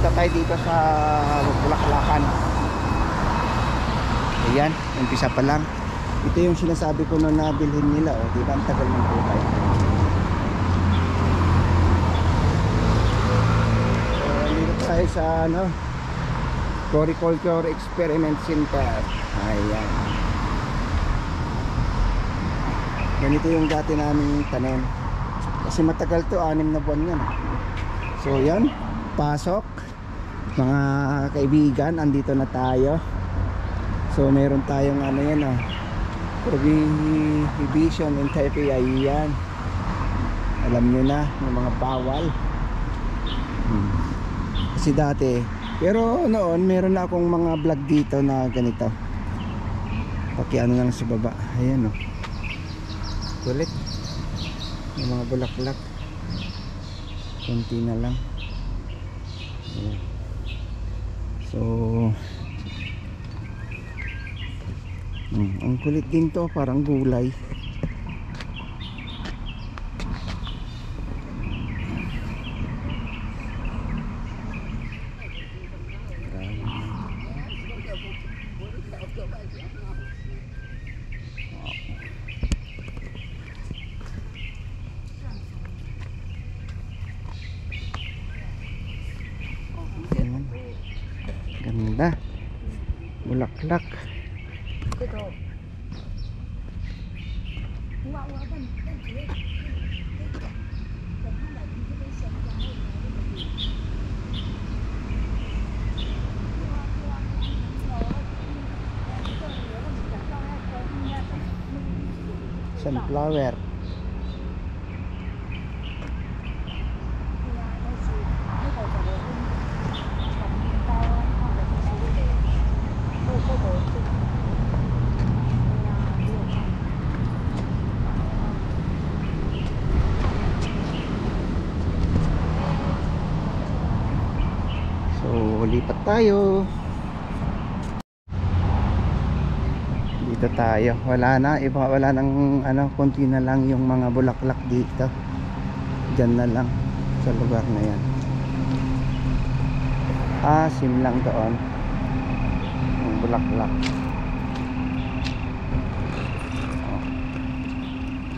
punta tayo dito sa Bulaklakan. Ayan, umpisa pa lang. Ito yung sinasabi ko na nabilhin nila, oh, diba ang tagal ng buhay. So dito tayo sa ano, Floriculture Experiment Center. Ayan, ganito yung dati namin tanim kasi matagal to, 6 na buwan yan. So yan, pasok mga kaibigan, andito na tayo. So meron tayong ano yan, oh, prohibition in Taipei. Ayan, alam nyo na yung mga bawal. Kasi dati, pero noon meron na akong mga vlog dito na ganito, pakiano lang sa baba. Ayan, oh, kulit yung mga bulaklak, konti na lang. Ayan. So ang kulit din to, parang gulay. Ganda, bulaklak. Sunflower. So lipat tayo. Dito tayo, wala na, iba, wala nang ano, konti na lang yung mga bulaklak dito. Diyan na lang sa lugar na yan. Asim lang doon yung bulaklak.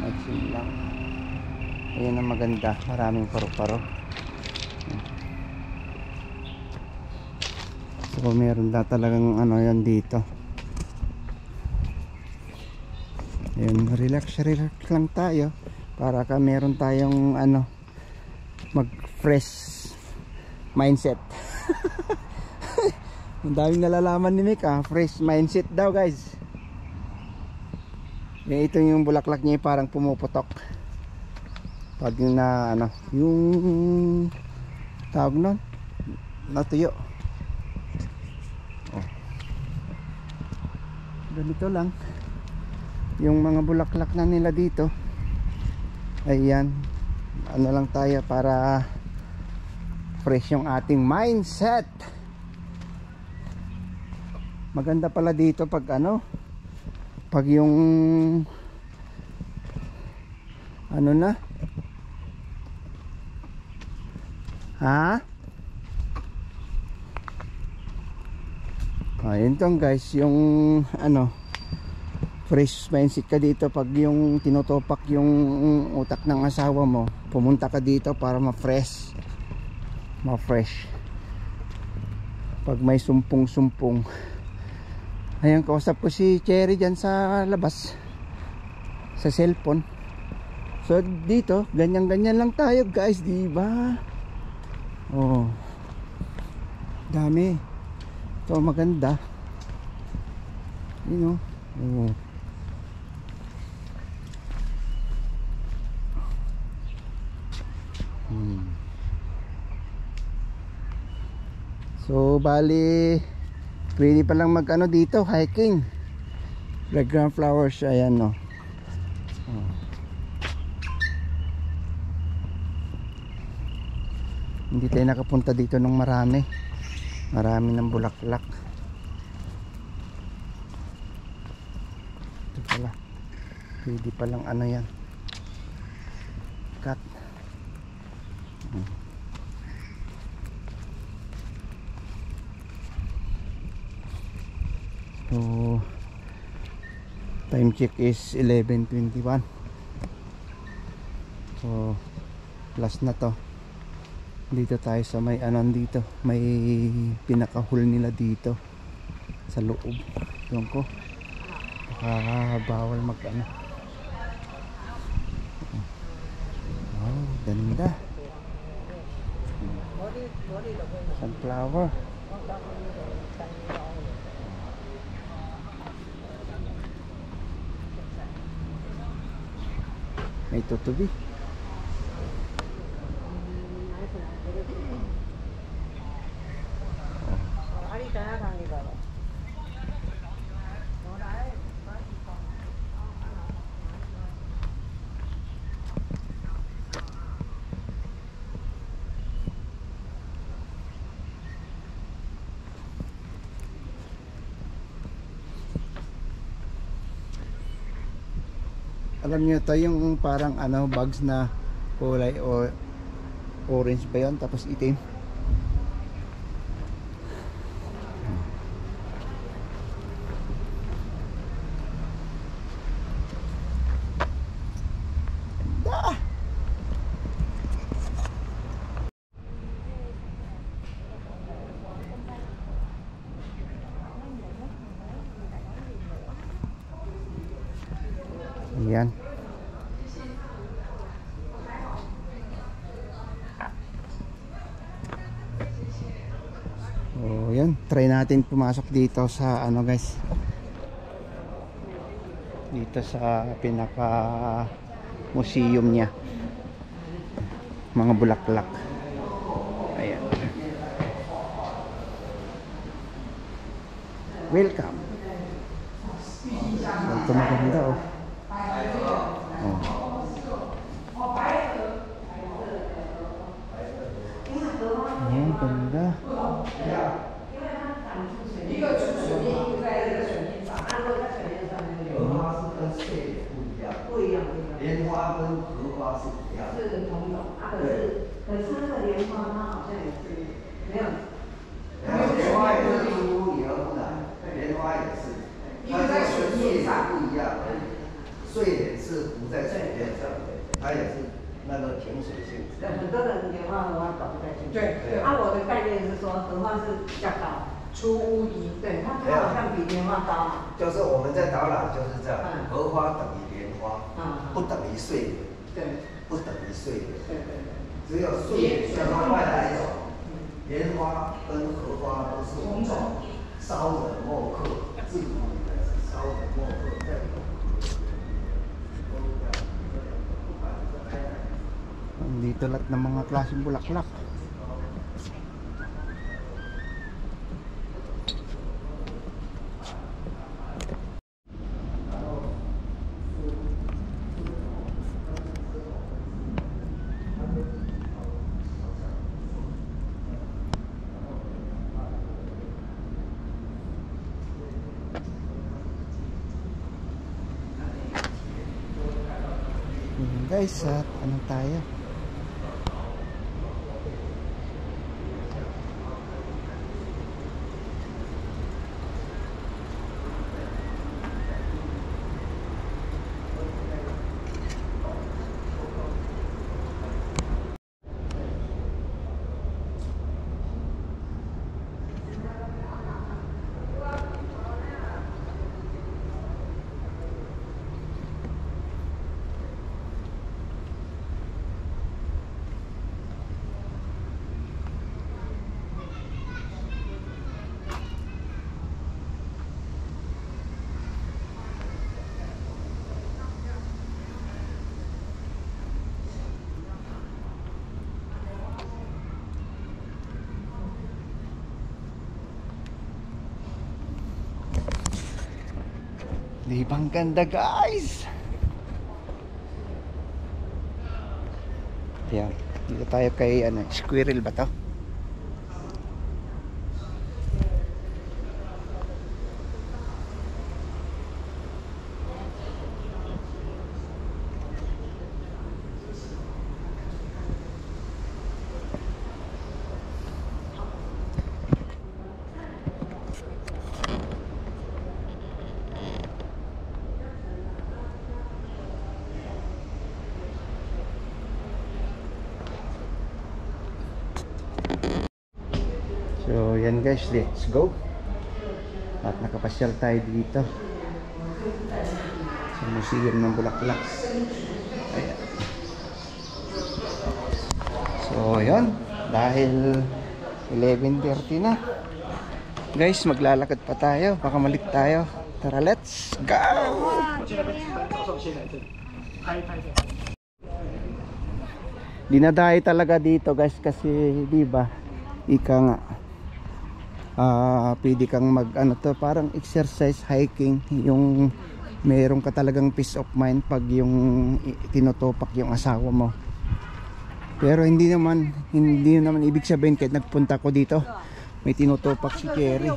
Asim lang. Ayan ang maganda, maraming paro-paro. So meron na talagang ano yan dito. Ayun, relax lang tayo para ka meron tayong ano, mag fresh mindset. Ang daming nalalaman ni Mika, fresh mindset daw guys. Ito yung bulaklak niya, parang pumuputok pag na ano, yung tawag nun, natuyo. Oh, ganito lang yung mga bulaklak na nila dito. Ayan, ano lang tayo para fresh yung ating mindset. Maganda pala dito pag ano, pag yung ano na, ha? Ayun tong guys, yung ano, fresh mindset ka dito pag yung tinutopak yung utak ng asawa mo. Pumunta ka dito para ma-fresh, ma-fresh. Pag may sumpong-sumpong. Ayan, kausap ko si Cherry dyan sa labas sa cellphone. So dito, ganyan-ganyan lang tayo guys, diba? Oh, dami. Ito maganda, you know. Oh. So bali pwede pa lang mag ano dito, hiking. Fragrant flowers, ayan, no. Oh. Hindi tayo nakapunta dito ng marami ng bulaklak. Ito pala, pwede palang ano yan, cut. So time check is 11:21. So last na to. Dito tayo sa may dito, may pinakahul nila dito sa loob. Yung ko bawal mag oh, ganda. Sunflower. May tutubi. Alam niyo to yung parang bugs na kulay o orange ba yun tapos itim. Ganda. Ayan. So, yan. Try natin pumasok dito sa guys. Dito sa pinaka museum niya. Mga bulaklak. Ayan. Welcome. Ito maganda oh. Ayan, ganda.很多人莲花荷花搞不在进去。对，我的概念是说荷花是比较高，出屋宜。对，它好像比莲花高嘛。就是我们在导览就是这样，荷花等于莲花，不等于睡莲。对，不等于睡莲。对对对。只有睡莲叫做外来种，莲花跟荷花都是同种，骚人墨客，自古以来是骚人墨客在。Dito lahat ng mga klaseng bulaklak. Guys, at tayo? Ibang ganda guys. Ayan, dito tayo kay squirrel ba to? So yan guys, let's go. At nakapasyal tayo dito sa museum ng Bulaklak. Ayan. So yun, dahil 11:30 na guys, maglalakad pa tayo, baka malit tayo. Tara, let's go. Dinadayo talaga dito guys kasi di ba ika nga pwede kang mag ano to, parang exercise, hiking, yung meron ka talagang peace of mind pag yung tinutupak yung asawa mo. Pero hindi naman ibig sabihin kahit nagpunta ko dito may tinutupak si Cherry,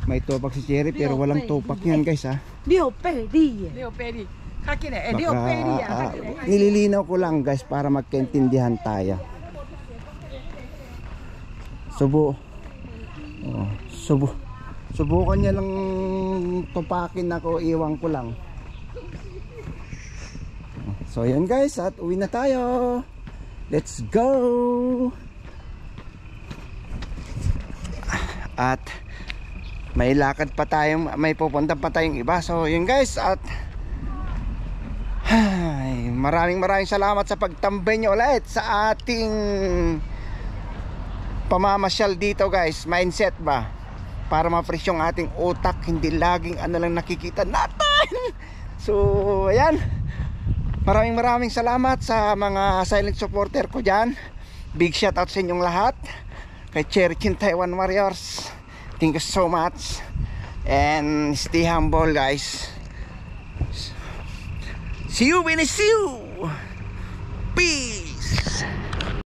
may tupak si Cherry pero walang tupak yan guys ha. Baka, nililinaw ko lang guys para magkaintindihan tayo. Subukan niya lang tupakin ako, iwan ko lang. So yun guys, at uwi na tayo. Let's go. At may lakad pa tayong, may pupunta pa tayong iba. So yun guys, at maraming salamat sa pagtambay nyo ulit sa ating pamamasyal dito guys. Mindset ba? Para ma-fresh yung ating utak, hindi laging ano lang nakikita natin. So ayan, maraming salamat sa mga silent supporter ko dyan. Big shout out sa inyong lahat. Kay Cherry Chin Taiwan Warriors, thank you so much. And stay humble guys. See you when I see you. Peace.